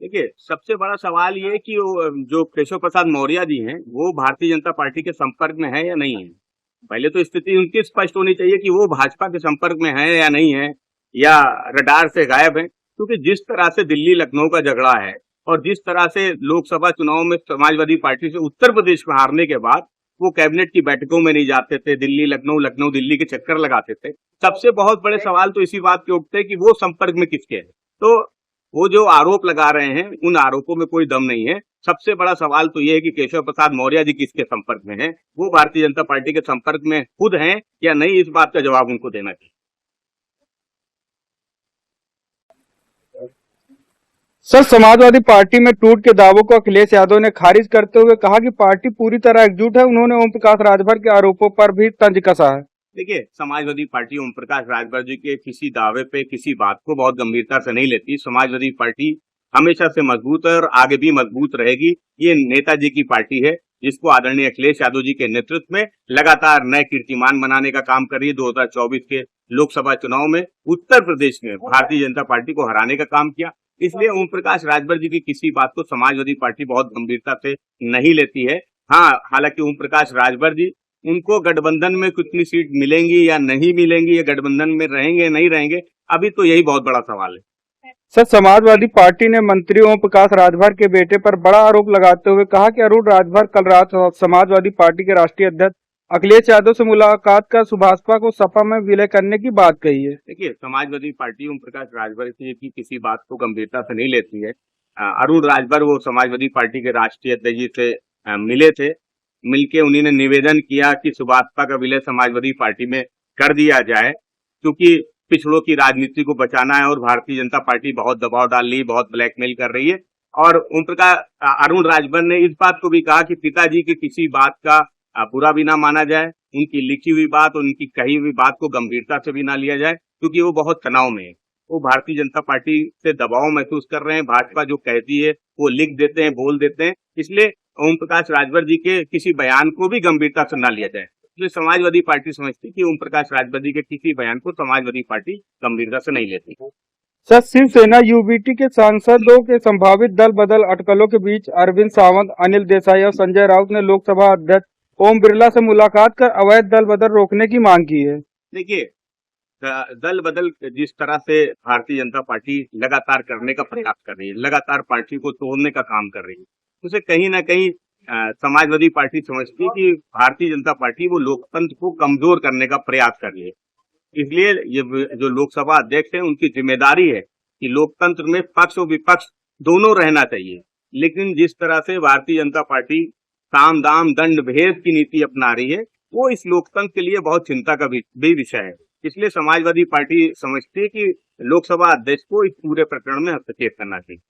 देखिए, सबसे बड़ा सवाल ये है कि जो केशव प्रसाद मौर्य जी हैं, वो भारतीय जनता पार्टी के संपर्क में है या नहीं है। पहले तो स्थिति उनकी स्पष्ट होनी चाहिए कि वो भाजपा के संपर्क में है या नहीं है, या रडार से गायब है। क्योंकि जिस तरह से दिल्ली लखनऊ का झगड़ा है और जिस तरह से लोकसभा चुनाव में समाजवादी पार्टी से उत्तर प्रदेश में हारने के बाद वो कैबिनेट की बैठकों में नहीं जाते थे, दिल्ली लखनऊ लखनऊ दिल्ली के चक्कर लगाते थे। सबसे बहुत बड़े सवाल तो इसी बात के उठते हैं कि वो संपर्क में किसके है। तो वो जो आरोप लगा रहे हैं, उन आरोपों में कोई दम नहीं है। सबसे बड़ा सवाल तो ये है कि केशव प्रसाद मौर्य जी किसके संपर्क में हैं, वो भारतीय जनता पार्टी के संपर्क में खुद हैं या नहीं, इस बात का जवाब उनको देना चाहिए। सर, समाजवादी पार्टी में टूट के दावों को अखिलेश यादव ने खारिज करते हुए कहा कि पार्टी पूरी तरह एकजुट है। उन्होंने ओम प्रकाश राजभर के आरोपों पर भी तंज कसा है। देखिए, समाजवादी पार्टी ओम प्रकाश राजभर जी के किसी दावे पे, किसी बात को बहुत गंभीरता से नहीं लेती। समाजवादी पार्टी हमेशा से मजबूत है और आगे भी मजबूत रहेगी। ये नेताजी की पार्टी है, जिसको आदरणीय अखिलेश यादव जी के नेतृत्व में लगातार नए कीर्तिमान बनाने का काम कर रही है। 2024 के लोकसभा चुनाव में उत्तर प्रदेश में भारतीय जनता पार्टी को हराने का काम किया। इसलिए ओम प्रकाश राजभर जी की किसी बात को समाजवादी पार्टी बहुत गंभीरता से नहीं लेती है। हाँ, हालांकि ओम प्रकाश राजभर जी, उनको गठबंधन में कितनी सीट मिलेंगी या नहीं मिलेंगी, या गठबंधन में रहेंगे नहीं रहेंगे, अभी तो यही बहुत बड़ा सवाल है। सर, समाजवादी पार्टी ने मंत्री ओम प्रकाश राजभर के बेटे पर बड़ा आरोप लगाते हुए कहा कि अरुण राजभर कल रात समाजवादी पार्टी के राष्ट्रीय अध्यक्ष अखिलेश यादव से मुलाकात कर सुभाषपा को सपा में विलय करने की बात कही है। देखिए, समाजवादी पार्टी ओम प्रकाश राजभर की किसी बात को गंभीरता से नहीं लेती है। अरुण राजभर वो समाजवादी पार्टी के राष्ट्रीय अध्यक्ष जी से मिले थे। मिलके उन्होंने निवेदन किया कि सुभाषपा का विलय समाजवादी पार्टी में कर दिया जाए, क्योंकि पिछड़ों की राजनीति को बचाना है और भारतीय जनता पार्टी बहुत दबाव डाल रही है, बहुत ब्लैकमेल कर रही है। और ओम प्रकाश अरुण राजभर ने इस बात को भी कहा कि पिताजी की किसी बात का बुरा भी ना माना जाए, उनकी लिखी हुई बात और उनकी कही हुई बात को गंभीरता से भी ना लिया जाए, क्योंकि वो बहुत तनाव में है। वो भारतीय जनता पार्टी से दबाव महसूस कर रहे हैं। भाजपा जो कहती है वो लिख देते हैं, बोल देते हैं। इसलिए ओम प्रकाश राजभर जी के किसी बयान को भी गंभीरता से न लिया जाए। इसलिए समाजवादी पार्टी समझती है कि ओम प्रकाश राजभर जी के किसी बयान को समाजवादी पार्टी गंभीरता से नहीं लेती। सर, शिवसेना यूबीटी के सांसदों के संभावित दल बदल अटकलों के बीच अरविंद सावंत, अनिल देसाई और संजय राउत ने लोकसभा अध्यक्ष ओम बिरला से मुलाकात कर अवैध दल बदल रोकने की मांग की है। देखिए, दल बदल जिस तरह से भारतीय जनता पार्टी लगातार करने का प्रयास कर रही है, लगातार पार्टी को तोड़ने का काम कर रही है, उसे कहीं ना कहीं समाजवादी पार्टी समझती है कि भारतीय जनता पार्टी वो लोकतंत्र को कमजोर करने का प्रयास कर रही है। इसलिए ये जो लोकसभा अध्यक्ष है, उनकी जिम्मेदारी है कि लोकतंत्र में पक्ष और विपक्ष दोनों रहना चाहिए। लेकिन जिस तरह से भारतीय जनता पार्टी साम दाम दंड भेद की नीति अपना रही है, वो इस लोकतंत्र के लिए बहुत चिंता का भी विषय है। इसलिए समाजवादी पार्टी समझती है कि लोकसभा अध्यक्ष को इस पूरे प्रकरण में हस्तक्षेप करना चाहिए।